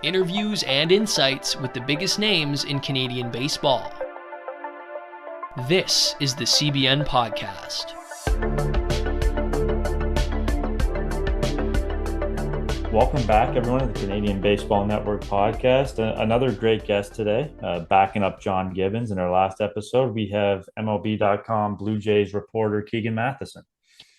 Interviews and insights with the biggest names in Canadian baseball. This is the CBN Podcast. Welcome back, everyone, to the Canadian Baseball Network podcast. Another great guest today, backing up John Gibbons. In our last episode, we have MLB.com Blue Jays reporter Keegan Matheson.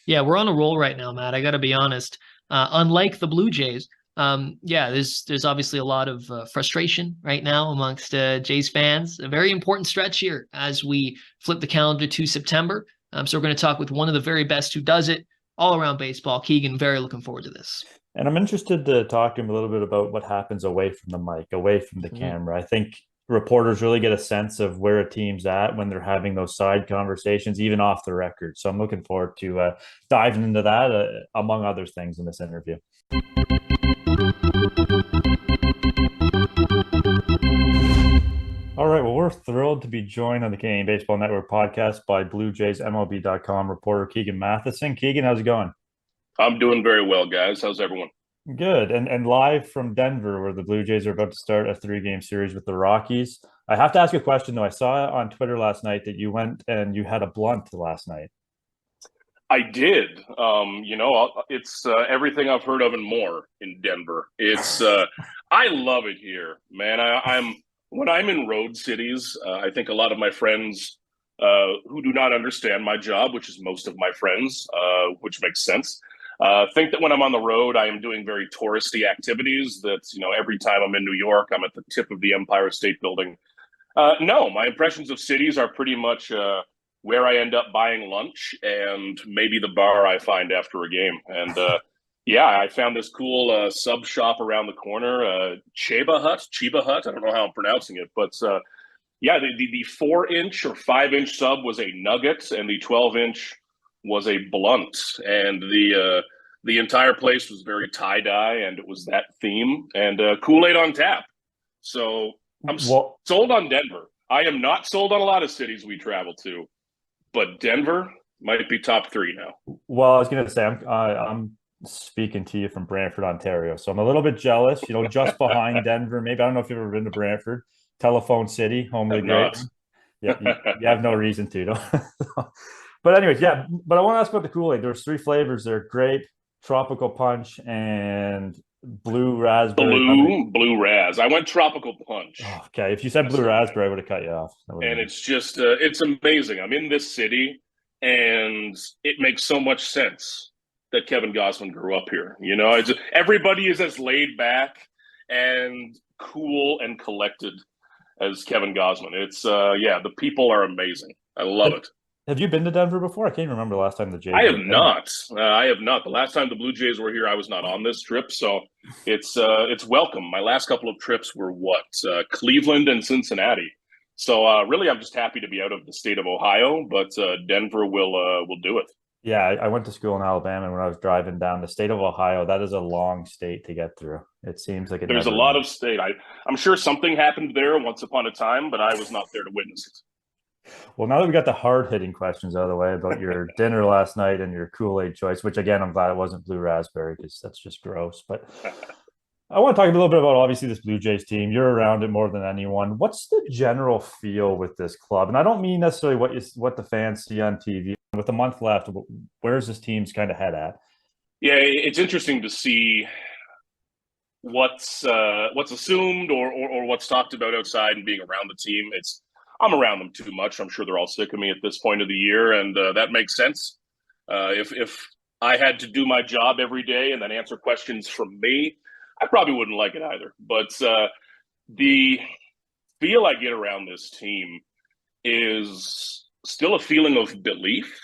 Yeah, we're on a roll right now, Matt. I got to be honest. Unlike the Blue Jays, there's obviously a lot of frustration right now amongst Jays fans. A very important stretch here as we flip the calendar to September. So we're going to talk with one of the very best who does it all around baseball. Keegan, very looking forward to this. And I'm interested to talk to him a little bit about what happens away from the mic, away from the camera. I think reporters really get a sense of where a team's at when they're having those side conversations, even off the record. So I'm looking forward to diving into that, among other things, in this interview. All right, well, we're thrilled to be joined on the Canadian Baseball Network podcast by Blue Jays MLB.com reporter Keegan Matheson. Keegan, how's it going? I'm doing very well, guys. How's everyone? Good. And live from Denver, where the Blue Jays are about to start a 3-game series with the Rockies. I have to ask a question, though. I saw on Twitter last night that you went and you had a blunt last night. I did. It's everything I've heard of and more in Denver. It's I love it here, man. When I'm in road cities, I think a lot of my friends who do not understand my job, which is most of my friends, which makes sense, think that when I'm on the road, I am doing very touristy activities. That, every time I'm in New York, I'm at the tip of the Empire State Building. No, my impressions of cities are pretty much where I end up buying lunch and maybe the bar I find after a game. And I found this cool sub shop around the corner, Chiba Hut. I don't know how I'm pronouncing it, but the 4-inch or 5-inch sub was a nugget, and the 12-inch was a blunt, and the entire place was very tie-dye, and it was that theme, and Kool-Aid on tap. So I'm sold on Denver. I am not sold on a lot of cities we travel to, but Denver might be top 3 now. Well, I was going to say, I'm speaking to you from Brantford, Ontario, so I'm a little bit jealous, just behind Denver. Maybe, I don't know if you've ever been to Brantford. Telephone City, home of the great. Yeah, you have no reason to. But anyways, but I want to ask about the Kool-Aid. There's 3 flavors there: grape, tropical punch, and blue raspberry. Blue raz. I went tropical punch. Oh, okay, if you said blue raspberry, I would have cut you off. And it's just, it's amazing. I'm in this city, and it makes so much sense that Kevin Gausman grew up here. Everybody is as laid back and cool and collected as Kevin Gausman. It's the people are amazing. I love it. Have you been to Denver before? I can't remember the last time the Jays. I have not. The last time the Blue Jays were here, I was not on this trip, so it's welcome. My last couple of trips were Cleveland and Cincinnati. So really, I'm just happy to be out of the state of Ohio, but Denver will do it. Yeah, I went to school in Alabama, and when I was driving down the state of Ohio, that is a long state to get through. It seems like there's a lot of state. I'm sure something happened there once upon a time, but I was not there to witness it. Well, now that we got the hard-hitting questions out of the way about your dinner last night and your Kool-Aid choice, which, again, I'm glad it wasn't blue raspberry because that's just gross. But I want to talk a little bit about, obviously, this Blue Jays team. You're around it more than anyone. What's the general feel with this club? And I don't mean necessarily what the fans see on TV. With a month left, where's this team's kind of head at? Yeah, it's interesting to see what's assumed or what's talked about outside and being around the team. I'm around them too much. I'm sure they're all sick of me at this point of the year, and that makes sense. If I had to do my job every day and then answer questions from me, I probably wouldn't like it either. But the feel I get around this team is still a feeling of belief,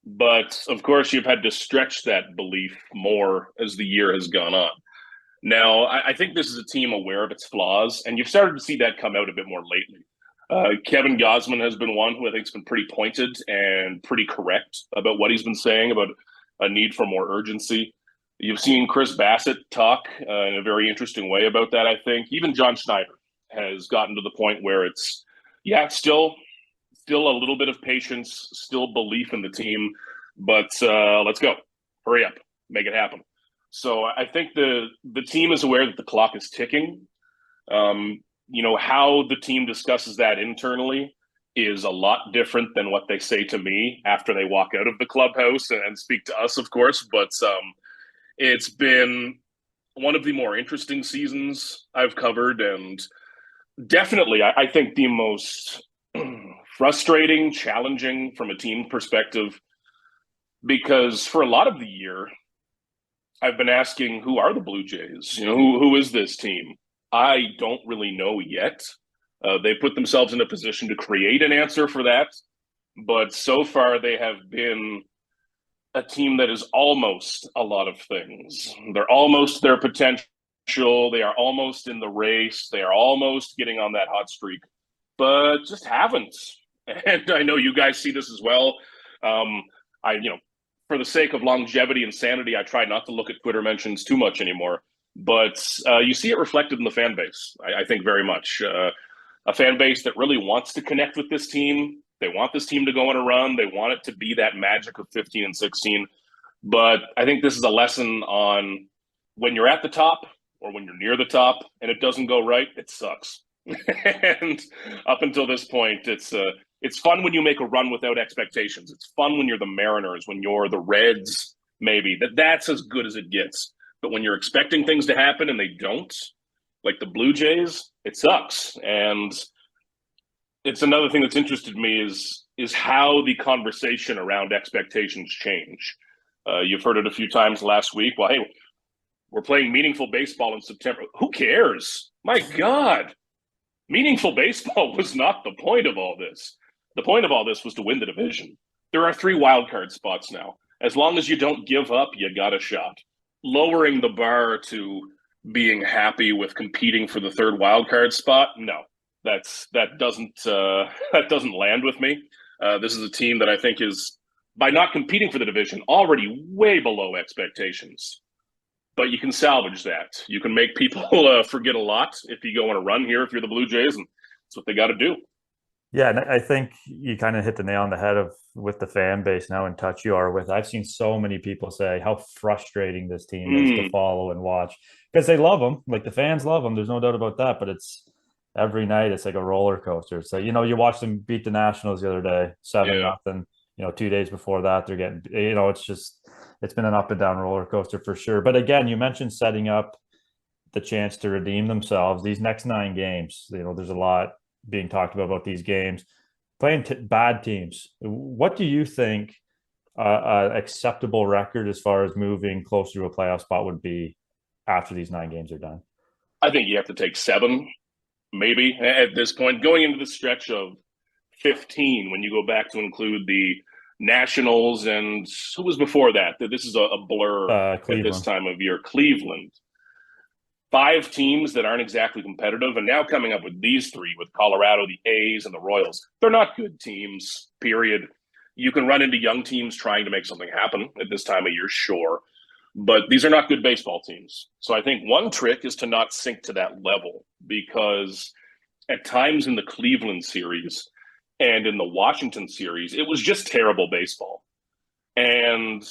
but of course you've had to stretch that belief more as the year has gone on. Now, I think this is a team aware of its flaws, and you've started to see that come out a bit more lately. Kevin Gausman has been one who I think has been pretty pointed and pretty correct about what he's been saying about a need for more urgency. You've seen Chris Bassett talk in a very interesting way about that, I think. Even John Schneider has gotten to the point where it's still a little bit of patience, still belief in the team, but let's go. Hurry up. Make it happen. So I think the team is aware that the clock is ticking, How the team discusses that internally is a lot different than what they say to me after they walk out of the clubhouse and speak to us, of course. But it's been one of the more interesting seasons I've covered, and definitely, I think the most frustrating, challenging from a team perspective, because for a lot of the year, I've been asking, who are the Blue Jays? Who is this team? I don't really know yet. They put themselves in a position to create an answer for that, but so far they have been a team that is almost a lot of things. They're almost their potential. They are almost in the race. They are almost getting on that hot streak, but just haven't. And I know you guys see this as well. For the sake of longevity and sanity, I try not to look at Twitter mentions too much anymore. But you see it reflected in the fan base, I think, very much. A fan base that really wants to connect with this team. They want this team to go on a run. They want it to be that magic of 15 and 16. But I think this is a lesson on when you're at the top or when you're near the top and it doesn't go right, it sucks. And up until this point, it's fun when you make a run without expectations. It's fun when you're the Mariners, when you're the Reds, maybe. That's as good as it gets. But when you're expecting things to happen and they don't, like the Blue Jays, it sucks. And it's another thing that's interested me is how the conversation around expectations change. You've heard it a few times last week. Well, hey, we're playing meaningful baseball in September. Who cares? My God. Meaningful baseball was not the point of all this. The point of all this was to win the division. There are 3 wildcard spots now. As long as you don't give up, you got a shot. Lowering the bar to being happy with competing for the 3rd wildcard spot, no. That doesn't land with me. This is a team that I think is, by not competing for the division, already way below expectations. But you can salvage that. You can make people forget a lot if you go on a run here, if you're the Blue Jays, and that's what they got to do. Yeah, and I think you kind of hit the nail on the head with the fan base and how in touch you are with. I've seen so many people say how frustrating this team is to follow and watch because they love them. Like the fans love them. There's no doubt about that. But it's every night it's like a roller coaster. So, you watch them beat the Nationals the other day, 7-0. 2 days before that, they're getting, it's been an up and down roller coaster for sure. But again, you mentioned setting up the chance to redeem themselves. These next 9 games, there's a lot being talked about these games. Playing bad teams. What do you think an acceptable record as far as moving closer to a playoff spot would be after these 9 games are done? I think you have to take 7, maybe, at this point. Going into the stretch of 15, when you go back to include the Nationals and who was before that? This is a blur at this time of year. Cleveland. 5 teams that aren't exactly competitive, and now coming up with these 3 with Colorado, the A's, and the Royals. They're not good teams, period. You can run into young teams trying to make something happen at this time of year, sure. But these are not good baseball teams. So I think one trick is to not sink to that level, because at times in the Cleveland series and in the Washington series, it was just terrible baseball. And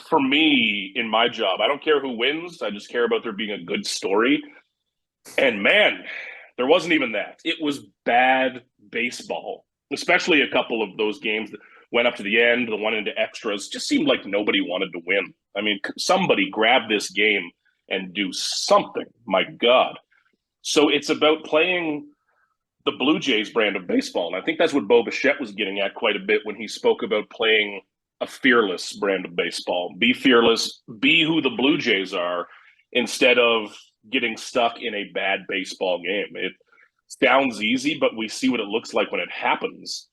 for me, in my job, I don't care who wins. I just care about there being a good story. And man, there wasn't even that. It was bad baseball, especially a couple of those games that went up to the end, the one into extras. Just seemed like nobody wanted to win. I mean, somebody grab this game and do something. My God. So it's about playing the Blue Jays brand of baseball. And I think that's what Bo Bichette was getting at quite a bit when he spoke about playing a fearless brand of baseball. Be fearless, be who the Blue Jays are, instead of getting stuck in a bad baseball game. It sounds easy, but we see what it looks like when it happens.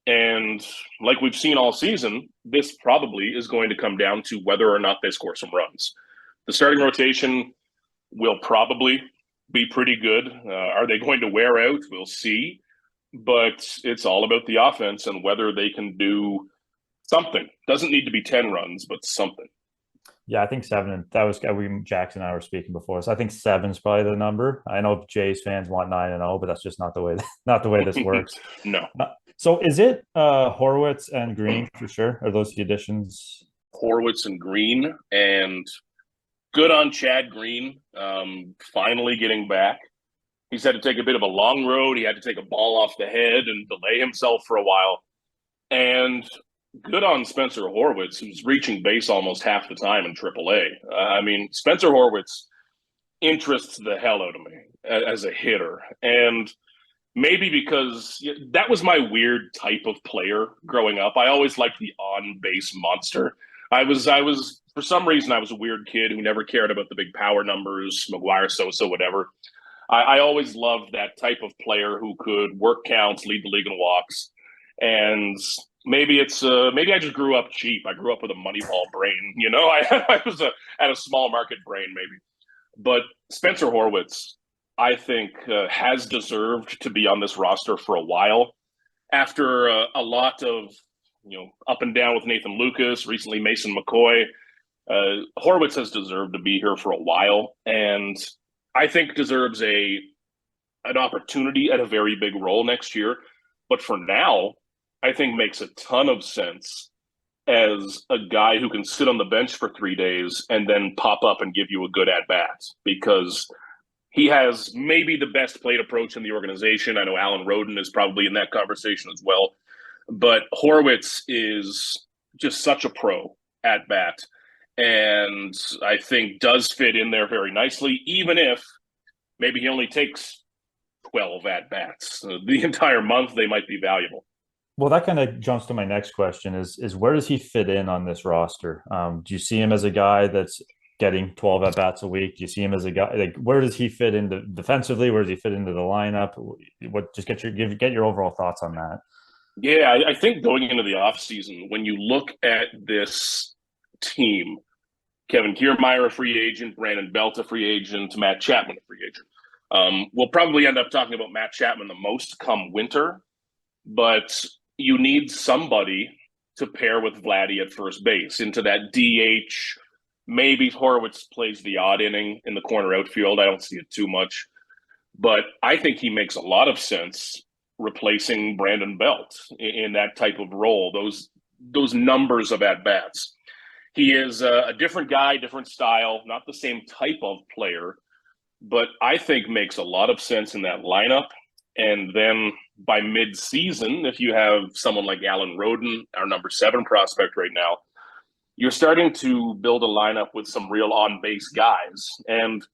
And like we've seen all season, this probably is going to come down to whether or not they score some runs. The starting rotation will probably be pretty good. Are they going to wear out? We'll see. But it's all about the offense and whether they can do something. Doesn't need to be 10 runs, but something. Yeah, I think 7. And that was Jackson and I were speaking before. So I think 7 is probably the number. I know Jays fans want 9-0, but that's just not the way this works. No. So is it Horwitz and Green for sure? Are those the additions? Horwitz and Green, and good on Chad Green, finally getting back. He's had to take a bit of a long road. He had to take a ball off the head and delay himself for a while. And good on Spencer Horwitz, who's reaching base almost half the time in AAA. I mean, Spencer Horwitz interests the hell out of me as a hitter. And maybe because that was my weird type of player growing up. I always liked the on-base monster. I was for some reason, I was a weird kid who never cared about the big power numbers, McGuire, Sosa, whatever. I always loved that type of player who could work counts, lead the league in walks. And maybe I just grew up cheap. I grew up with a Moneyball brain, you know. I was at a small market brain, maybe. But Spencer Horwitz, I think, has deserved to be on this roster for a while. After a lot of up and down with Nathan Lucas, recently Mason McCoy, Horwitz has deserved to be here for a while, and I think deserves an opportunity at a very big role next year. But for now, I think makes a ton of sense as a guy who can sit on the bench for 3 days and then pop up and give you a good at-bat, because he has maybe the best plate approach in the organization. I know Alan Roden is probably in that conversation as well. But Horwitz is just such a pro at-bat, and I think does fit in there very nicely, even if maybe he only takes 12 at-bats. The entire month, they might be valuable. Well, that kind of jumps to my next question is where does he fit in on this roster? Do you see him as a guy that's getting 12 at-bats a week? Do you see him as a guy, like, where does he fit into defensively? Where does he fit into the lineup? Just get your overall thoughts on that. Yeah, I think going into the offseason, when you look at this team, Kevin Kiermaier, a free agent, Brandon Belt, a free agent, Matt Chapman, a free agent. We'll probably end up talking about Matt Chapman the most come winter, but you need somebody to pair with Vladdy at first base into that DH. Maybe Horwitz plays the odd inning in the corner outfield. I don't see it too much, but I think he makes a lot of sense replacing Brandon Belt in that type of role, those numbers of at-bats. He is a different guy, different style, not the same type of player, but I think makes a lot of sense in that lineup. And then by mid-season, if you have someone like Alan Roden, our number 7 prospect right now, you're starting to build a lineup with some real on-base guys. And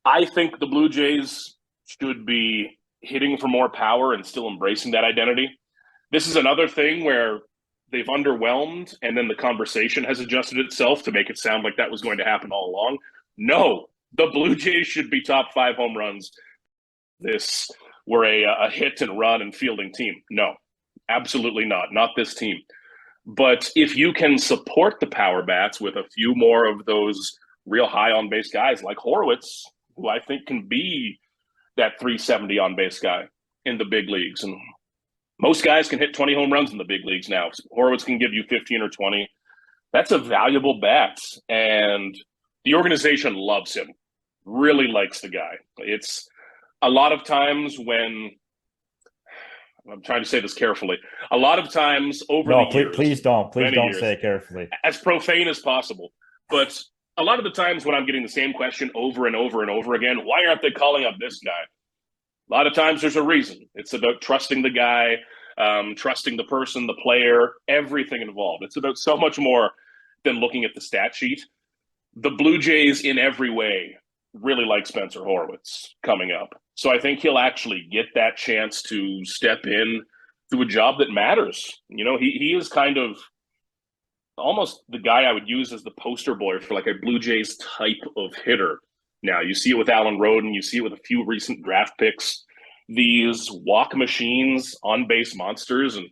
I think the Blue Jays should be hitting for more power and still embracing that identity. This is another thing where they've underwhelmed, and then the conversation has adjusted itself to make it sound like that was going to happen all along. No, the Blue Jays should be top 5 home runs. This were a hit and run and fielding team. No, absolutely not. Not this team. But if you can support the power bats with a few more of those real high on base guys like Horwitz, who I think can be that 370 on base guy in the big leagues. And most guys can hit 20 home runs in the big leagues now. Horwitz can give you 15 or 20. That's a valuable bat. And the organization loves him, really likes the guy. It's a lot of times when, I'm trying to say this carefully, a lot of times over the years. Please don't say it carefully. As profane as possible. But a lot of the times when I'm getting the same question over and over and over again, why aren't they calling up this guy? A lot of times there's a reason. It's about trusting the guy, trusting the person, the player, everything involved. It's about so much more than looking at the stat sheet. The Blue Jays in every way really like Spencer Horwitz coming up. So I think he'll actually get that chance to step in to a job that matters. You know, he is kind of almost the guy I would use as the poster boy for like a Blue Jays type of hitter. Now, you see it with Alan Roden, you see it with a few recent draft picks, these walk machines, on-base monsters. And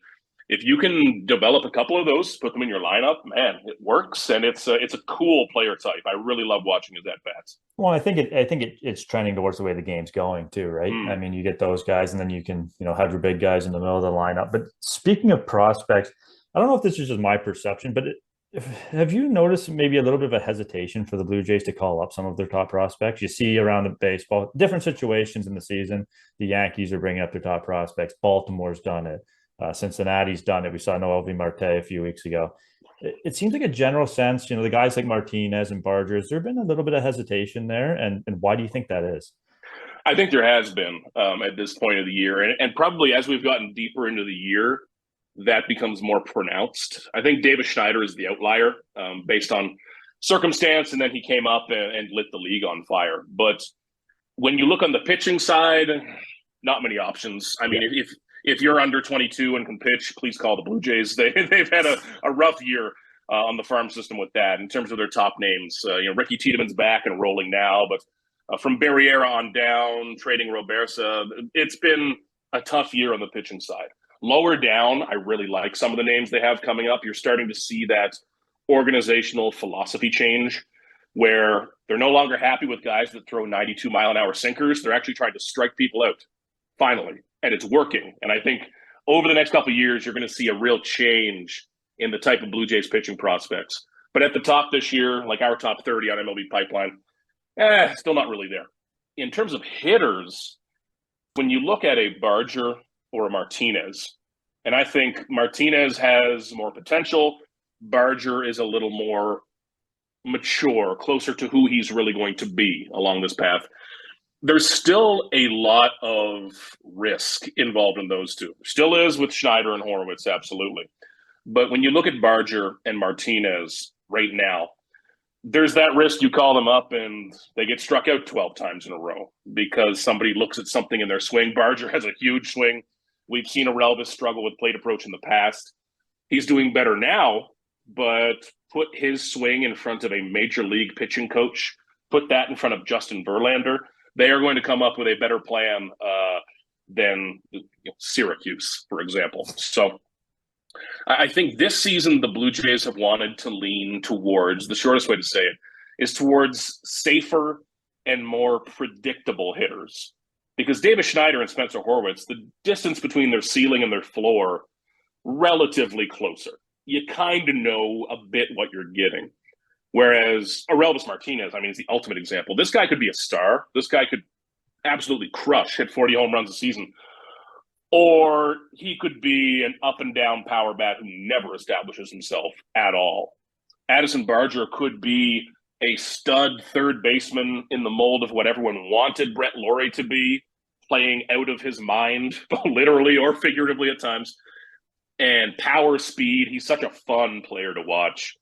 if you can develop a couple of those, put them in your lineup, man, it works. And it's a cool player type. I really love watching his at-bats. Well, I think it's trending towards the way the game's going too, right? I mean, you get those guys and then you can, have your big guys in the middle of the lineup. But speaking of prospects, I don't know if this is just my perception, but have you noticed maybe a little bit of a hesitation for the Blue Jays to call up some of their top prospects? You see around the baseball, different situations in the season, the Yankees are bringing up their top prospects. Baltimore's done it. Cincinnati's done it. We saw Noel V. Marte a few weeks ago. It seems like a general sense, the guys like Martinez and Barger, has there been a little bit of hesitation there? And why do you think that is? I think there has been at this point of the year, and probably as we've gotten deeper into the year, that becomes more pronounced. I think Davis Schneider is the outlier based on circumstance, and then he came up and lit the league on fire. But when you look on the pitching side, not many options. I mean, if you're under 22 and can pitch, please call the Blue Jays. They've had a rough year on the farm system with that in terms of their top names. Ricky Tiedemann's back and rolling now, but from Barriera on down, trading Robersa, it's been a tough year on the pitching side. Lower down, I really like some of the names they have coming up. You're starting to see that organizational philosophy change where they're no longer happy with guys that throw 92-mile-an-hour sinkers. They're actually trying to strike people out, finally, and it's working. And I think over the next couple of years, you're going to see a real change in the type of Blue Jays pitching prospects. But at the top this year, like our top 30 on MLB Pipeline, still not really there. In terms of hitters, when you look at a Barger or a Martinez, and I think Martinez has more potential, Barger is a little more mature, closer to who he's really going to be along this path. There's still a lot of risk involved in those two. Still is with Schneider and Horowitz, absolutely. But when you look at Barger and Martinez right now, there's that risk you call them up and they get struck out 12 times in a row because somebody looks at something in their swing. Barger has a huge swing. We've seen Aurelvis struggle with plate approach in the past. He's doing better now, but put his swing in front of a major league pitching coach, put that in front of Justin Verlander, they are going to come up with a better plan than Syracuse, for example. So I think this season the Blue Jays have wanted to lean towards, the shortest way to say it, is towards safer and more predictable hitters. Because Davis Schneider and Spencer Horwitz, the distance between their ceiling and their floor, relatively closer. You kind of know a bit what you're getting. Whereas Aurelvis Martinez, I mean, is the ultimate example. This guy could be a star. This guy could absolutely crush, hit 40 home runs a season. Or he could be an up-and-down power bat who never establishes himself at all. Addison Barger could be a stud third baseman in the mold of what everyone wanted Brett Laurie to be, playing out of his mind, literally or figuratively at times. And power, speed, he's such a fun player to watch.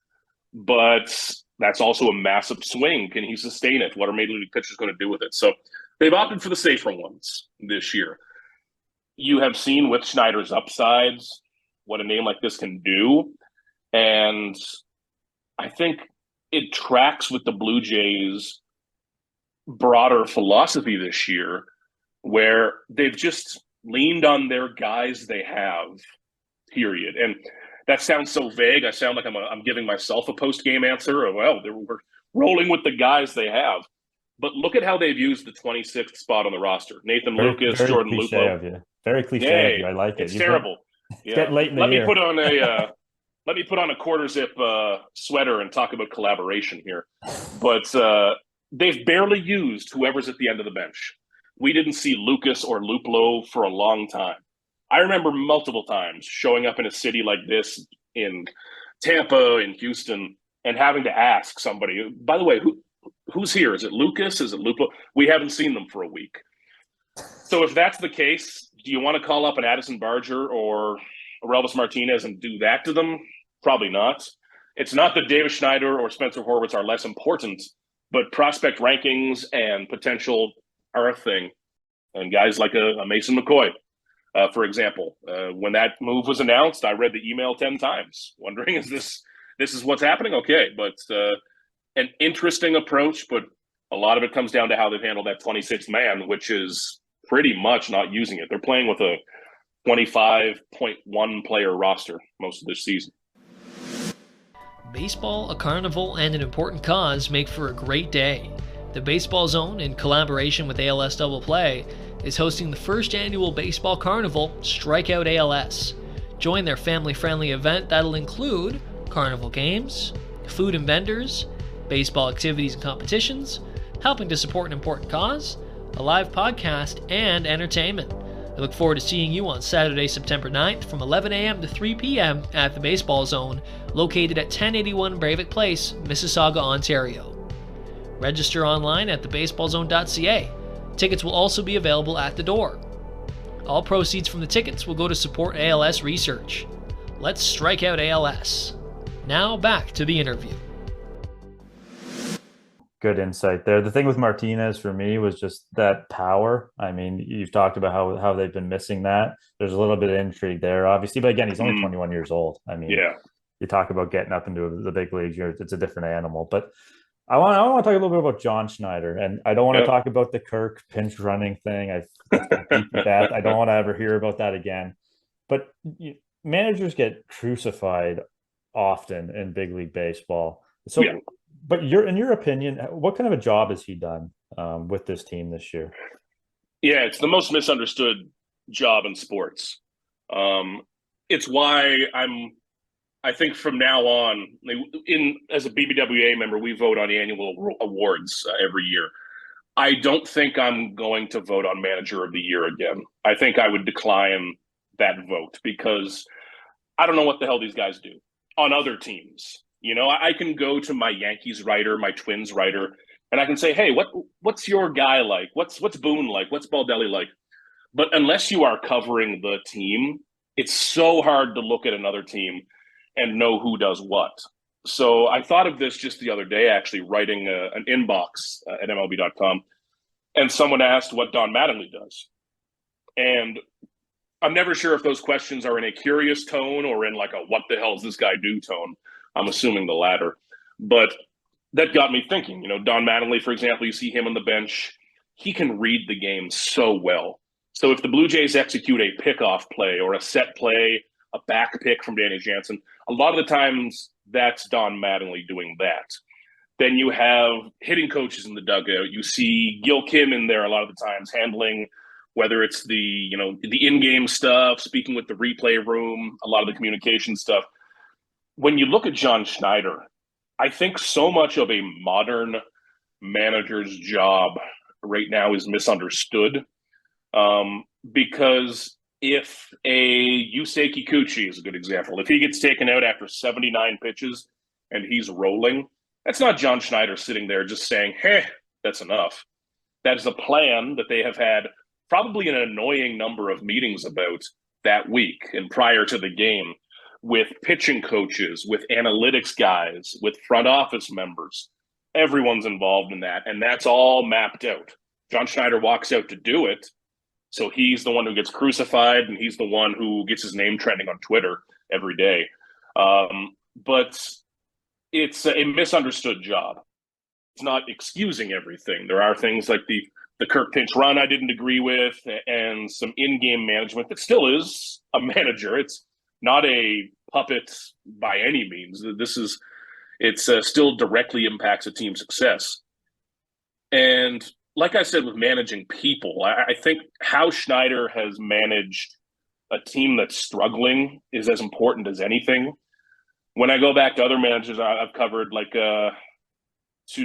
But that's also a massive swing. Can he sustain it? What are major league pitchers going to do with it? So they've opted for the safer ones this year. You have seen with Schneider's upsides what a name like this can do. And I think it tracks with the Blue Jays' broader philosophy this year, where they've just leaned on their guys they have, period. And that sounds so vague. I sound like I'm giving myself a post-game answer. Well, we're rolling with the guys they have. But look at how they've used the 26th spot on the roster. Nathan Lucas, Jordan Lupo. Very cliche of you. I like it. It's terrible. It's getting late in the year. Let me put on a quarter zip sweater and talk about collaboration here. But they've barely used whoever's at the end of the bench. We didn't see Lucas or Luplo for a long time. I remember multiple times showing up in a city like this in Tampa, in Houston, and having to ask somebody, by the way, who's here? Is it Lucas? Is it Luplo? We haven't seen them for a week. So if that's the case, do you want to call up an Addison Barger or Aurelvis Martinez and do that to them? Probably not. It's not that Davis Schneider or Spencer Horwitz are less important, but prospect rankings and potential are a thing. And guys like a Mason McCoy, for example, when that move was announced, I read the email 10 times, wondering, is this is what's happening? Okay, but an interesting approach, but a lot of it comes down to how they've handled that 26th man, which is pretty much not using it. They're playing with a 25.1 player roster most of this season. Baseball, a carnival, and an important cause make for a great day. The Baseball Zone, in collaboration with ALS Double Play, is hosting the first annual Baseball Carnival, Strikeout ALS. Join their family-friendly event that'll include carnival games, food and vendors, baseball activities and competitions, helping to support an important cause, a live podcast, and entertainment. I look forward to seeing you on Saturday, September 9th from 11 a.m. to 3 p.m. at the Baseball Zone, located at 1081 Breivik Place, Mississauga, Ontario. Register online at thebaseballzone.ca. Tickets will also be available at the door. All proceeds from the tickets will go to support ALS research. Let's strike out ALS. Now back to the interview. Good insight there. The thing with Martinez for me was just that power. I mean, you've talked about how they've been missing that. There's a little bit of intrigue there, obviously, but again, he's only 21 years old. I mean, Yeah. you talk about getting up into the big leagues, it's a different animal. But I want to talk a little bit about John Schneider, and I don't want to talk about the Kirk pinch running thing. That's beat to death. I don't want to ever hear about that again. But managers get crucified often in big league baseball. So. Yeah. But in your opinion, what kind of a job has he done with this team this year? Yeah, it's the most misunderstood job in sports. It's why I think from now on, as a BBWA member, we vote on annual awards every year. I don't think I'm going to vote on Manager of the Year again. I think I would decline that vote because I don't know what the hell these guys do on other teams. You know, I can go to my Yankees writer, my Twins writer, and I can say, hey, what's your guy like? What's Boone like? What's Baldelli like? But unless you are covering the team, it's so hard to look at another team and know who does what. So I thought of this just the other day, actually writing an inbox at MLB.com, and someone asked what Don Mattingly does. And I'm never sure if those questions are in a curious tone or in like a what the hell does this guy do tone. I'm assuming the latter. But that got me thinking, you know, Don Mattingly, for example, you see him on the bench. He can read the game so well. So if the Blue Jays execute a pickoff play or a set play, a back pick from Danny Jansen, a lot of the times that's Don Mattingly doing that. Then you have hitting coaches in the dugout. You see Gil Kim in there a lot of the times handling whether it's the in-game stuff, speaking with the replay room, a lot of the communication stuff. When you look at John Schneider, I think so much of a modern manager's job right now is misunderstood because if a Yusei Kikuchi is a good example, if he gets taken out after 79 pitches and he's rolling, that's not John Schneider sitting there just saying, hey, that's enough. That is a plan that they have had probably an annoying number of meetings about that week and prior to the game, with pitching coaches, with analytics guys, with front office members. Everyone's involved in that, and that's all mapped out. John Schneider walks out to do it, so he's the one who gets crucified, and he's the one who gets his name trending on Twitter every day. But it's a misunderstood job. It's not excusing everything. There are things like the Kirk pinch run I didn't agree with, and some in-game management that still is a manager. It's not a puppet by any means. It's still directly impacts a team's success. And like I said, with managing people, I think how Schneider has managed a team that's struggling is as important as anything. When I go back to other managers I've covered, like to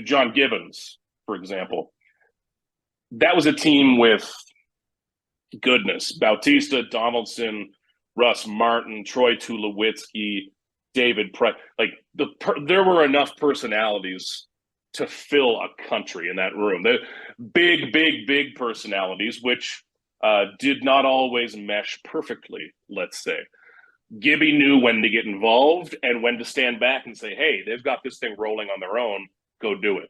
John Gibbons, for example, that was a team with goodness. Bautista, Donaldson, Russ Martin, Troy Tulowitzki, David Price. Like there were enough personalities to fill a country in that room. They're big personalities, which did not always mesh perfectly, let's say. Gibby knew when to get involved and when to stand back and say, hey, they've got this thing rolling on their own, go do it.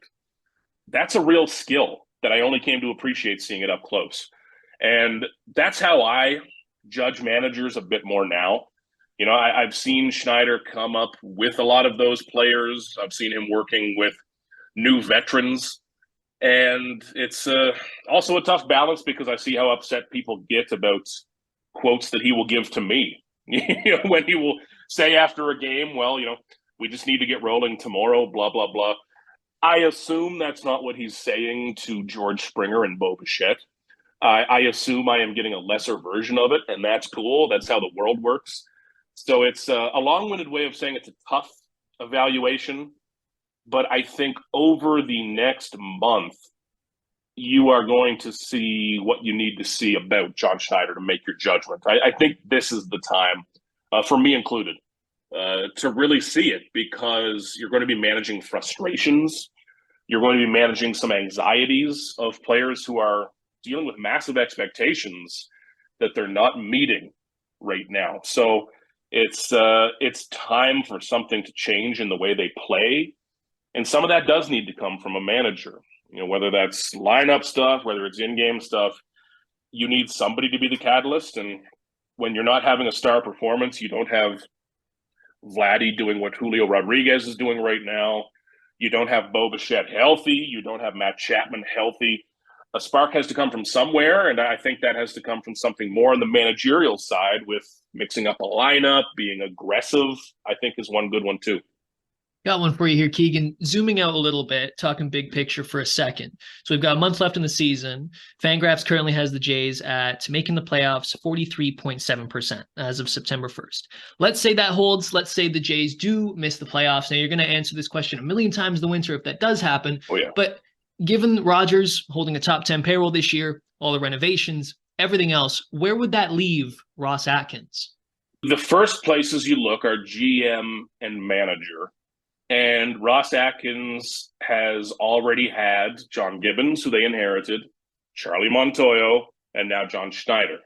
That's a real skill that I only came to appreciate seeing it up close. And that's how I judge managers a bit more now. You know, I've seen Schneider come up with a lot of those players. I've seen him working with new veterans. And it's also a tough balance because I see how upset people get about quotes that he will give to me. You know, when he will say after a game, well, you know, we just need to get rolling tomorrow, blah, blah, blah. I assume that's not what he's saying to George Springer and Bo Bichette. I assume I am getting a lesser version of it, and that's cool. That's how the world works. So it's a long-winded way of saying it's a tough evaluation, but I think over the next month, you are going to see what you need to see about John Schneider to make your judgment. I think this is the time, for me included, to really see it, because you're going to be managing frustrations. You're going to be managing some anxieties of players who are dealing with massive expectations that they're not meeting right now. So it's time for something to change in the way they play. And some of that does need to come from a manager, whether that's lineup stuff, whether it's in-game stuff. You need somebody to be the catalyst. And when you're not having a star performance, you don't have Vladdy doing what Julio Rodriguez is doing right now. You don't have Bo Bichette healthy. You don't have Matt Chapman healthy. A spark has to come from somewhere, and I think that has to come from something more on the managerial side, with mixing up a lineup, being aggressive, I think is one good one too. Got one for you here, Keegan. Zooming out a little bit, talking big picture for a second. So we've got a month left in the season. Fangraphs currently has the Jays at making the playoffs 43.7% as of September 1st. Let's say that holds. Let's say the Jays do miss the playoffs. Now, you're going to answer this question a million times in the winter if that does happen. Oh, yeah. But given Rogers holding a top 10 payroll this year, all the renovations, everything else, where would that leave Ross Atkins? The first places you look are GM and manager. And Ross Atkins has already had John Gibbons, who they inherited, Charlie Montoyo, and now John Schneider.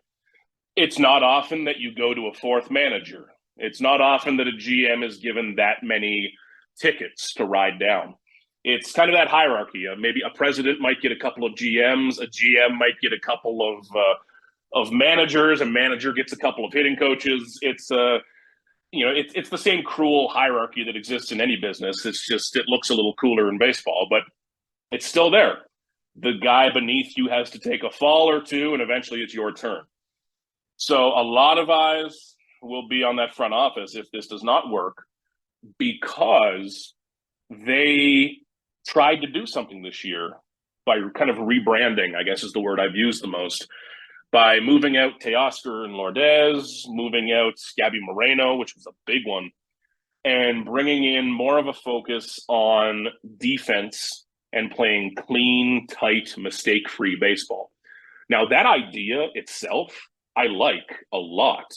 It's not often that you go to a fourth manager. It's not often that a GM is given that many tickets to ride down. It's kind of that hierarchy. Maybe a president might get a couple of GMs, a GM might get a couple of managers, a manager gets a couple of hitting coaches. It's the same cruel hierarchy that exists in any business. It's just, it looks a little cooler in baseball, but it's still there. The guy beneath you has to take a fall or two, and eventually it's your turn. So a lot of eyes will be on that front office if this does not work, because they tried to do something this year by kind of rebranding, I guess is the word I've used the most, by moving out Teoscar and Lourdes, moving out Gabby Moreno, which was a big one, and bringing in more of a focus on defense and playing clean, tight, mistake-free baseball. Now, that idea itself, I like a lot,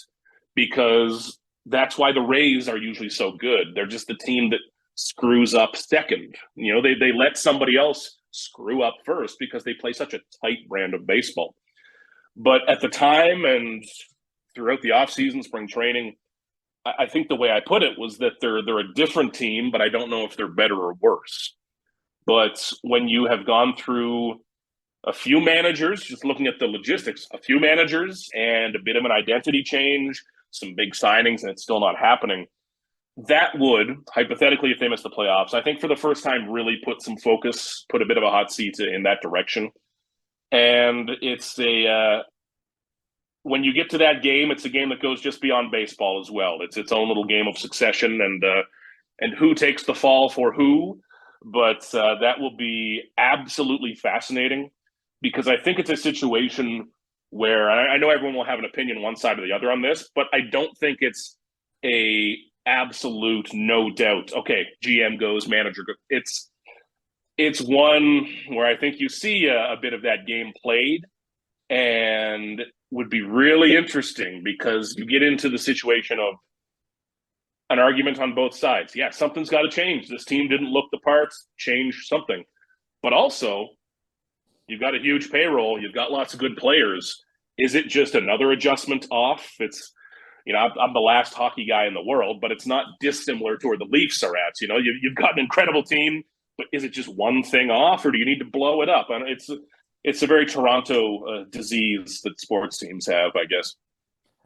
because that's why the Rays are usually so good. They're just the team that screws up second. They let somebody else screw up first because they play such a tight brand of baseball. But at the time and throughout the offseason, spring training, I think the way I put it was that they're a different team, but I don't know if they're better or worse. But when you have gone through a few managers, just looking at the logistics, a few managers and a bit of an identity change, some big signings, and it's still not happening, that would, hypothetically, if they miss the playoffs, I think for the first time really put some focus, put a bit of a hot seat in that direction. And it's when you get to that game, it's a game that goes just beyond baseball as well. It's its own little game of succession and who takes the fall for who. But that will be absolutely fascinating, because I think it's a situation where I know everyone will have an opinion one side or the other on this, but I don't think it's a absolute no doubt. Okay, GM goes, manager goes. It's one where I think you see a bit of that game played, and would be really interesting, because you get into the situation of an argument on both sides. Yeah, something's got to change. This team didn't look the parts, change something. But also, you've got a huge payroll. You've got lots of good players. Is it just another adjustment off? It's, I'm the last hockey guy in the world, but it's not dissimilar to where the Leafs are at. You've got an incredible team, but is it just one thing off, or do you need to blow it up? And it's a very Toronto disease that sports teams have, I guess.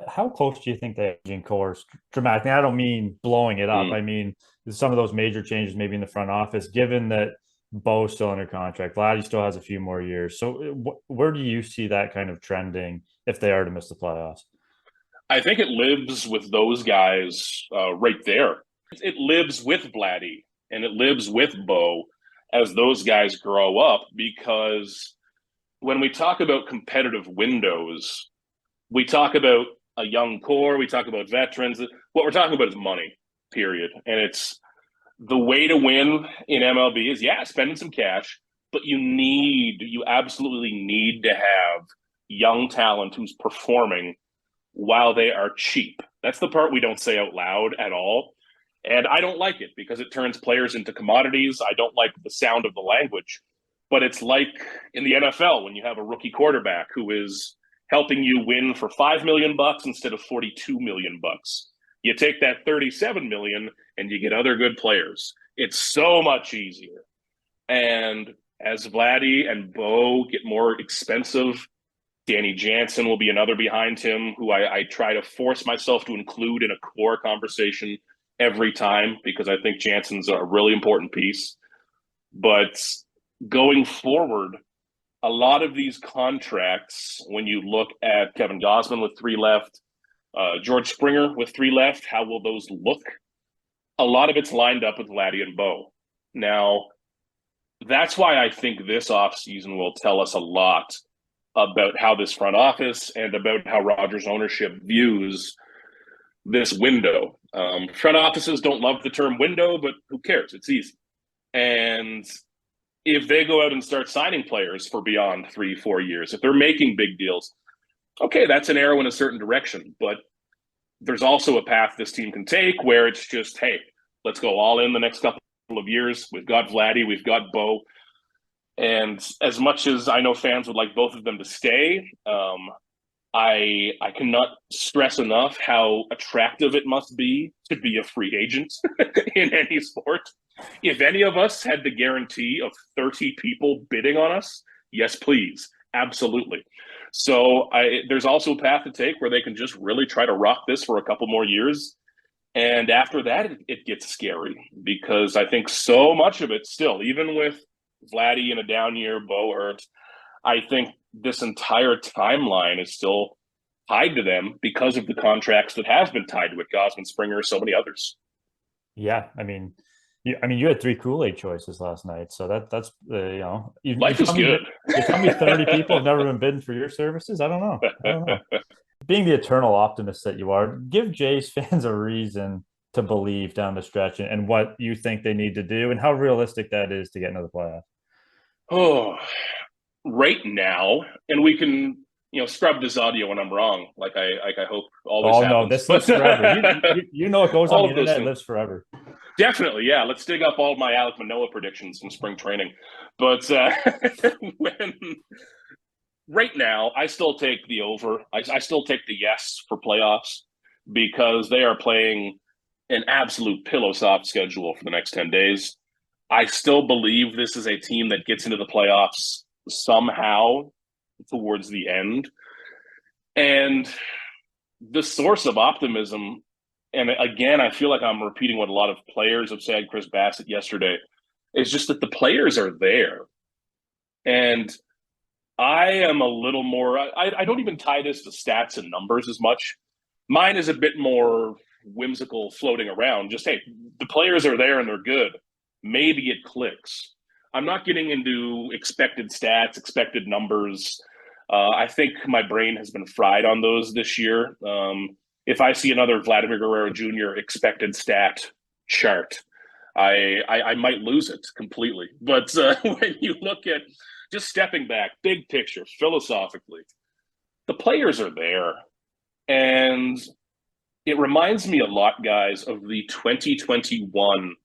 How close do you think the aging core is dramatically? I don't mean blowing it up. I mean, some of those major changes maybe in the front office, given that Bo's still under contract, Vladdy still has a few more years. So where do you see that kind of trending if they are to miss the playoffs? I think it lives with those guys right there. It lives with Vladdy and it lives with Bo as those guys grow up, because when we talk about competitive windows, we talk about a young core, we talk about veterans. What we're talking about is money, period. And it's the way to win in MLB is, spending some cash, but you absolutely need to have young talent who's performing while they are cheap. That's the part we don't say out loud at all. And I don't like it, because it turns players into commodities. I don't like the sound of the language. But it's like in the NFL when you have a rookie quarterback who is helping you win for $5 million instead of $42 million. You take that $37 million and you get other good players. It's so much easier. And as Vladdy and Bo get more expensive, Danny Jansen will be another behind him who I try to force myself to include in a core conversation every time because I think Jansen's a really important piece. But going forward, a lot of these contracts, when you look at Kevin Gausman with 3 left, George Springer with 3 left, how will those look? A lot of it's lined up with Vladdy and Bo. Now, that's why I think this offseason will tell us a lot about how this front office and about how Rogers ownership views this window. Front offices don't love the term window, but who cares? It's easy. And if they go out and start signing players for beyond 3-4 years, if they're making big deals, okay, that's an arrow in a certain direction. But there's also a path this team can take where it's just, hey, let's go all in the next couple of years. We've got Vladdy, we've got Bo. And as much as I know fans would like both of them to stay, I cannot stress enough how attractive it must be to be a free agent in any sport. If any of us had the guarantee of 30 people bidding on us, yes, please. Absolutely. So there's also a path to take where they can just really try to rock this for a couple more years. And after that, it gets scary because I think so much of it still, even with Vladdy in a down year, Bo hurt, I think this entire timeline is still tied to them because of the contracts that have been tied to it. Gausman, Springer, so many others. Yeah, I mean, you had 3 Kool-Aid choices last night, so that's life is good. You tell me 30 people have never been bidding for your services. I don't know. Being the eternal optimist that you are, give Jays fans a reason to believe down the stretch and what you think they need to do and how realistic that is to get into the playoffs. Oh, right now, and we can scrub this audio when I'm wrong. Like I hope always happens. No, this lives forever. You know it goes on the internet, it lives forever. Definitely, yeah. Let's dig up all my Alek Manoah predictions from spring training. But right now, I still take the over. I still take the yes for playoffs because they are playing an absolute pillow soft schedule for the next 10 days. I still believe this is a team that gets into the playoffs somehow towards the end. And the source of optimism, and again, I feel like I'm repeating what a lot of players have said, Chris Bassett yesterday, is just that the players are there. And I am a little more, I don't even tie this to stats and numbers as much. Mine is a bit more whimsical, floating around. Just, hey, the players are there and they're good. Maybe it clicks. I'm not getting into expected stats, expected numbers. I think my brain has been fried on those this year. If I see another Vladimir Guerrero Jr. expected stat chart, I might lose it completely. But when you look at just stepping back, big picture, philosophically, the players are there. And it reminds me a lot, guys, of the 2021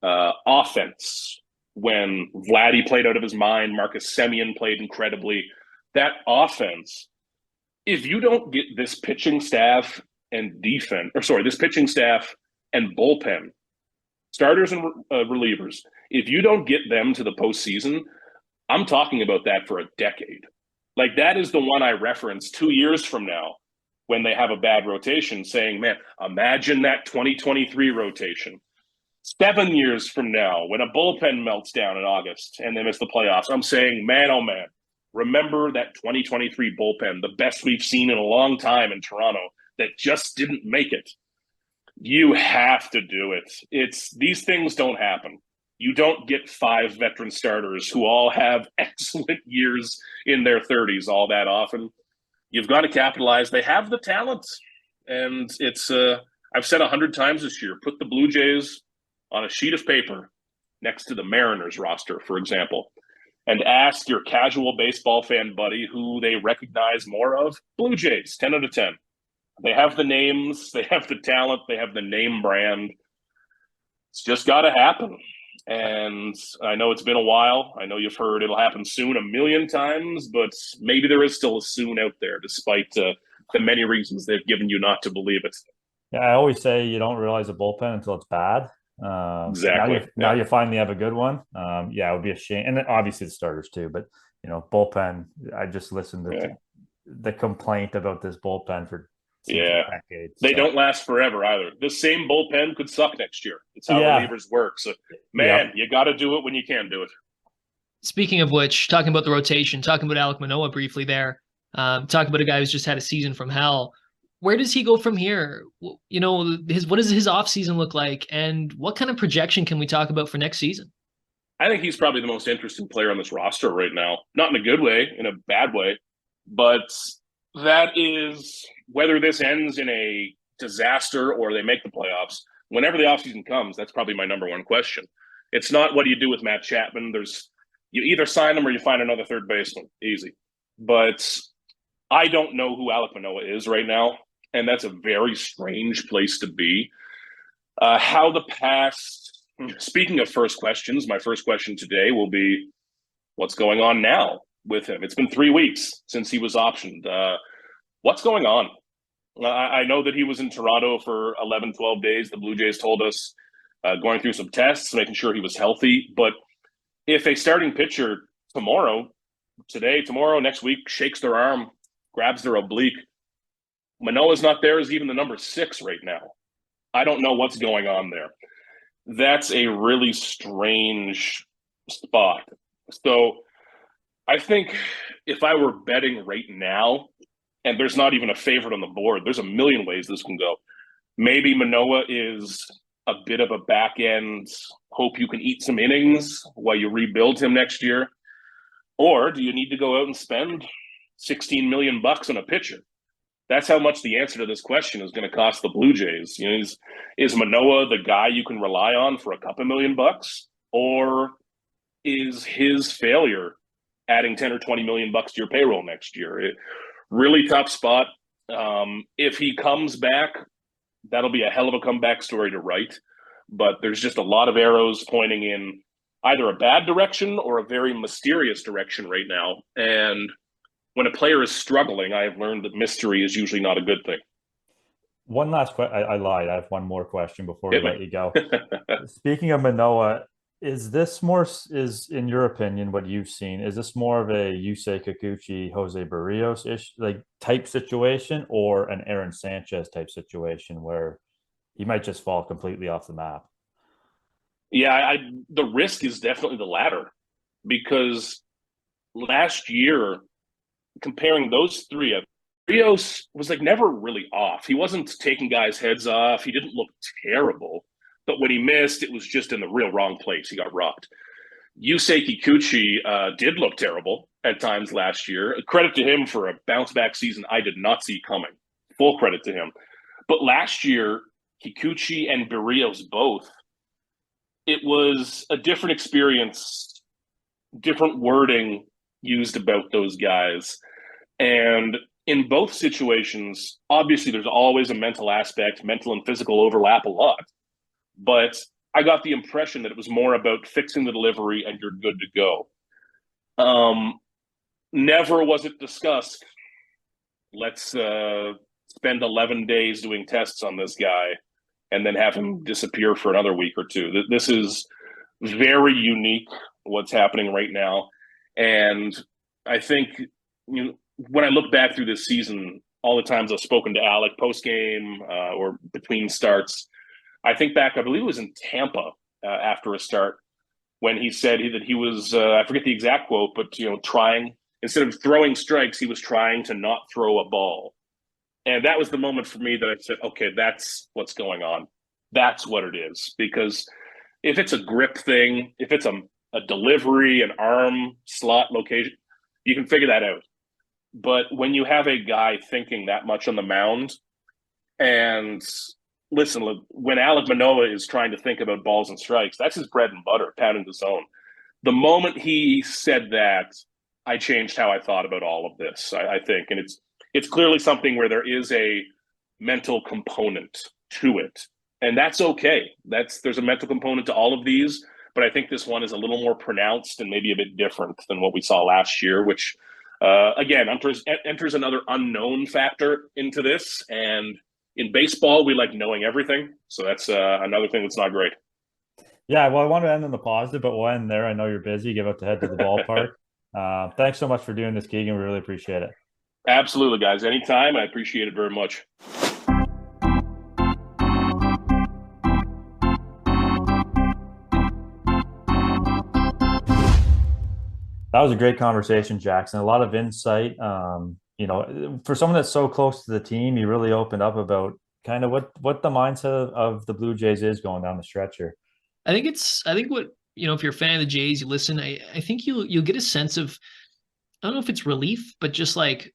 offense when Vladdy played out of his mind, Marcus Semien played incredibly. That offense, if you don't get this pitching staff and this pitching staff and bullpen, starters and relievers, if you don't get them to the postseason, I'm talking about that for a decade. Like, that is the one I reference 2 years from now when they have a bad rotation, saying, man, imagine that 2023 rotation. 7 years from now, when a bullpen melts down in August and they miss the playoffs, I'm saying, man, oh man, remember that 2023 bullpen, the best we've seen in a long time in Toronto, that just didn't make it. You have to do it. These things don't happen. You don't get 5 veteran starters who all have excellent years in their 30s all that often. You've got to capitalize. They have the talent. And it's, I've said 100 times this year, put the Blue Jays on a sheet of paper next to the Mariners roster, for example, and ask your casual baseball fan buddy who they recognize more of. Blue Jays, 10 out of 10. They have the names, they have the talent, they have the name brand. It's just got to happen. And I know it's been a while. I know you've heard it'll happen soon a million times, but maybe there is still a soon out there, despite the many reasons they've given you not to believe it. Yeah, I always say you don't realize a bullpen until it's bad. Exactly. Now you finally have a good one. Yeah, it would be a shame, and obviously the starters too. But bullpen. I just listened to the complaint about this bullpen for decades. They don't last forever either. The same bullpen could suck next year. It's how relievers work. So, man, you got to do it when you can do it. Speaking of which, talking about the rotation, talking about Alek Manoah briefly there, talking about a guy who's just had a season from hell. Where does he go from here? What does his offseason look like? And what kind of projection can we talk about for next season? I think he's probably the most interesting player on this roster right now. Not in a good way, in a bad way. But that is, whether this ends in a disaster or they make the playoffs, whenever the offseason comes, that's probably my number one question. It's not what do you do with Matt Chapman. You either sign him or you find another third baseman. Easy. But I don't know who Alek Manoah is right now, and that's a very strange place to be. Speaking of first questions, my first question today will be, what's going on now with him? It's been 3 weeks since he was optioned. What's going on? I know that he was in Toronto for 11, 12 days. The Blue Jays told us, going through some tests, making sure he was healthy. But if a starting pitcher tomorrow, next week, shakes their arm, grabs their oblique, Manoah's not there as even the number 6 right now. I don't know what's going on there. That's a really strange spot. So I think if I were betting right now, and there's not even a favorite on the board, there's a million ways this can go. Maybe Manoah is a bit of a back end, hope you can eat some innings while you rebuild him next year. Or do you need to go out and spend $16 million on a pitcher? That's how much the answer to this question is going to cost the Blue Jays. Is Manoah the guy you can rely on for a couple $1 million, or is his failure adding 10 or 20 million bucks to your payroll next year? Really tough spot. If he comes back, that'll be a hell of a comeback story to write. But there's just a lot of arrows pointing in either a bad direction or a very mysterious direction right now. And when a player is struggling, I have learned that mystery is usually not a good thing. One last question. I lied. I have one more question before we let you go. Speaking of Manoah, is in your opinion, what you've seen, is this more of a Yusei Kikuchi, Jose Barrios-ish type situation, or an Aaron Sanchez type situation where he might just fall completely off the map? Yeah, the risk is definitely the latter, because last year, comparing those three, Rios was never really off. He wasn't taking guys' heads off. He didn't look terrible. But when he missed, it was just in the real wrong place. He got rocked. Yusei Kikuchi did look terrible at times last year. Credit to him for a bounce-back season I did not see coming. Full credit to him. But last year, Kikuchi and Barrios both, it was a different experience, different wording used about those guys. And in both situations, obviously there's always a mental aspect, mental and physical overlap a lot. But I got the impression that it was more about fixing the delivery and you're good to go. Never was it discussed, let's spend 11 days doing tests on this guy and then have him disappear for another week or two. This is very unique, what's happening right now. And I think when I look back through this season, all the times I've spoken to Alek post-game or between starts, I think back, I believe it was in Tampa after a start, when he said that he was, I forget the exact quote, but, trying, instead of throwing strikes, he was trying to not throw a ball. And that was the moment for me that I said, okay, that's what's going on. That's what it is. Because if it's a grip thing, if it's a delivery, an arm slot location, you can figure that out. But when you have a guy thinking that much on the mound, and listen, when Alek Manoah is trying to think about balls and strikes, that's his bread and butter, pounding the zone. The moment he said that, I changed how I thought about all of this, I think. And it's clearly something where there is a mental component to it. And that's okay. There's a mental component to all of these, but I think this one is a little more pronounced and maybe a bit different than what we saw last year, which again enters another unknown factor into this. And in baseball, we like knowing everything, so that's another thing that's not great. Yeah, well, I want to end on the positive, but we'll end there. I know you're busy. Give up to head to the ballpark. Thanks so much for doing this, Keegan. We really appreciate it. Absolutely, guys. Anytime. I appreciate it very much. That was a great conversation, Jackson. A lot of insight. For someone that's so close to the team, you really opened up about kind of what the mindset of the Blue Jays is going down the stretch here. I think what, if you're a fan of the Jays, you listen, I think you'll get a sense of, I don't know if it's relief, but just like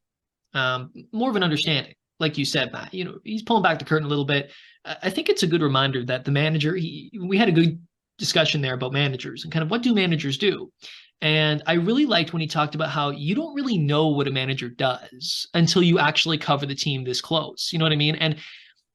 more of an understanding. Like you said, Matt, he's pulling back the curtain a little bit. I think it's a good reminder that the manager, we had a good discussion there about managers and kind of what do managers do? And I really liked when he talked about how you don't really know what a manager does until you actually cover the team this close. You know what I mean? And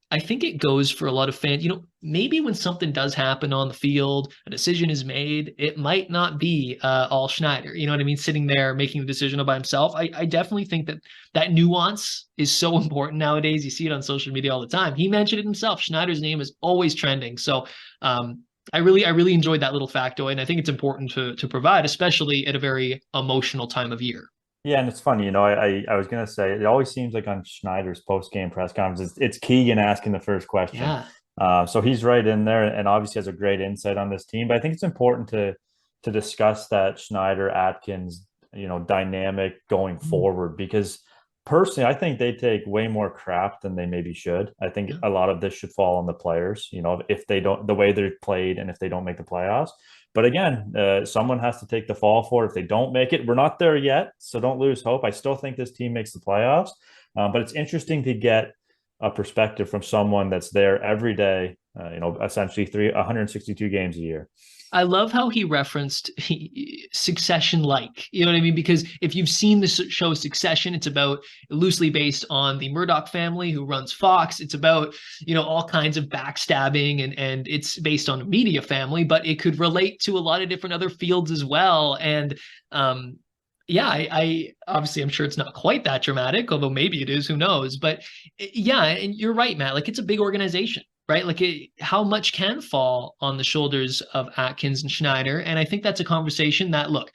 I think it goes for a lot of fans. Maybe when something does happen on the field, a decision is made, it might not be all Schneider. You know what I mean? Sitting there making the decision all by himself. I definitely think that nuance is so important nowadays. You see it on social media all the time. He mentioned it himself. Schneider's name is always trending. So I really enjoyed that little factoid, and I think it's important to provide, especially at a very emotional time of year. Yeah, and it's funny, I was gonna say it always seems like on Schneider's post-game press conference, it's Keegan asking the first question. Yeah. So he's right in there, and obviously has a great insight on this team. But I think it's important to discuss that Schneider Atkins, dynamic going forward, because personally, I think they take way more crap than they maybe should. I think a lot of this should fall on the players, if they don't, the way they're played, and if they don't make the playoffs. But again, someone has to take the fall for it if they don't make it. We're not there yet, so don't lose hope. I still think this team makes the playoffs, but it's interesting to get a perspective from someone that's there every day, essentially 162 games a year. I love how he referenced Succession-like, you know what I mean? Because if you've seen the show Succession, it's about loosely based on the Murdoch family who runs Fox. It's about, all kinds of backstabbing and it's based on a media family, but it could relate to a lot of different other fields as well. And I obviously, I'm sure it's not quite that dramatic, although maybe it is, who knows? But yeah, and you're right, Matt, like it's a big organization. Right? Like how much can fall on the shoulders of Atkins and Schneider. And I think that's a conversation that, look,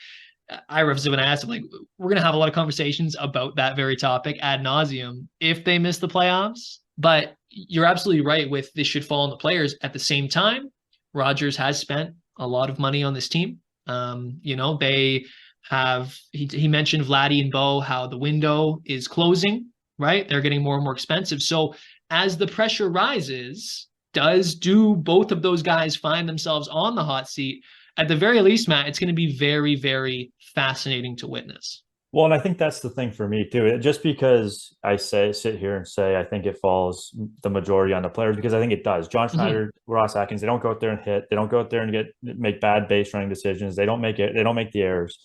I referenced when I asked him, like, we're going to have a lot of conversations about that very topic ad nauseum if they miss the playoffs. But you're absolutely right with this should fall on the players. At the same time, Rogers has spent a lot of money on this team. They have, he mentioned Vladdy and Bo, how the window is closing, right? They're getting more and more expensive. So as the pressure rises, do both of those guys find themselves on the hot seat? At the very least, Matt, it's going to be very, very fascinating to witness. Well, and I think that's the thing for me too. Just because I sit here and say I think it falls the majority on the players, because I think it does. John Schneider, Ross Atkins, they don't go out there and hit. They don't go out there and make bad base running decisions. They don't make it. They don't make the errors.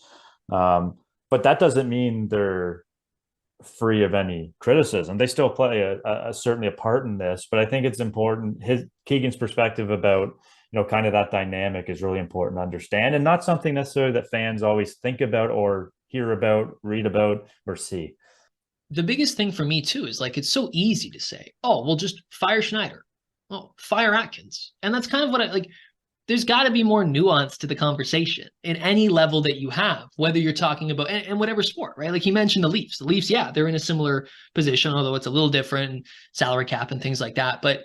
But that doesn't mean they're free of any criticism. They still play certainly a part in this, but I think it's important. Keegan's perspective about kind of that dynamic is really important to understand, and not something necessarily that fans always think about or hear about, read about, or see. The biggest thing for me too is like it's so easy to say, oh, well, just fire Schneider, oh, fire Atkins, and that's kind of what I like. There's got to be more nuance to the conversation in any level that you have, whether you're talking about and whatever sport, right? Like he mentioned the Leafs. The Leafs, yeah, they're in a similar position, although it's a little different, salary cap and things like that. But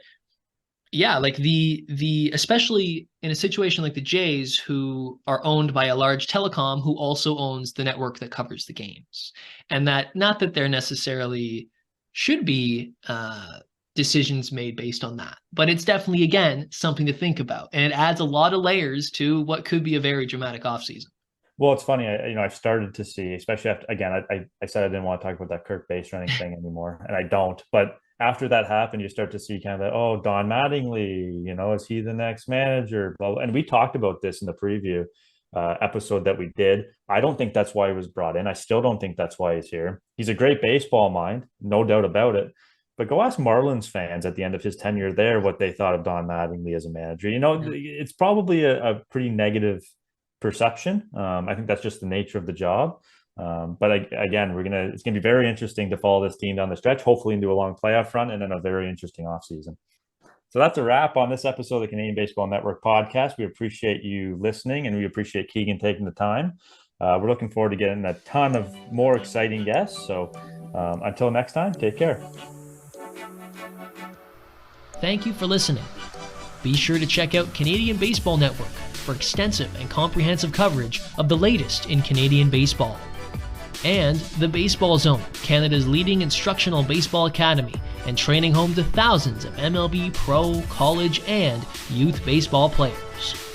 yeah, like the especially in a situation like the Jays, who are owned by a large telecom who also owns the network that covers the games, and that not that there necessarily should be decisions made based on that, but it's definitely, again, something to think about, and it adds a lot of layers to what could be a very dramatic offseason. Well, it's funny, I've started to see, especially after, again, I said I didn't want to talk about that Kirk base running thing anymore, and I don't, but after that happened, you start to see kind of that, oh, Don Mattingly, is he the next manager? And we talked about this in the preview episode that we did. I don't think that's why he was brought in. I still don't think that's why he's here. He's a great baseball mind, no doubt about it. But go ask Marlins fans at the end of his tenure there what they thought of Don Mattingly as a manager. It's probably a pretty negative perception. I think that's just the nature of the job. But again, it's gonna be very interesting to follow this team down the stretch, hopefully into a long playoff run and then a very interesting offseason. So that's a wrap on this episode of the Canadian Baseball Network podcast. We appreciate you listening, and we appreciate Keegan taking the time. We're looking forward to getting a ton of more exciting guests. So until next time, take care. Thank you for listening. Be sure to check out Canadian Baseball Network for extensive and comprehensive coverage of the latest in Canadian baseball. And the Baseball Zone, Canada's leading instructional baseball academy and training home to thousands of MLB pro, college, and youth baseball players.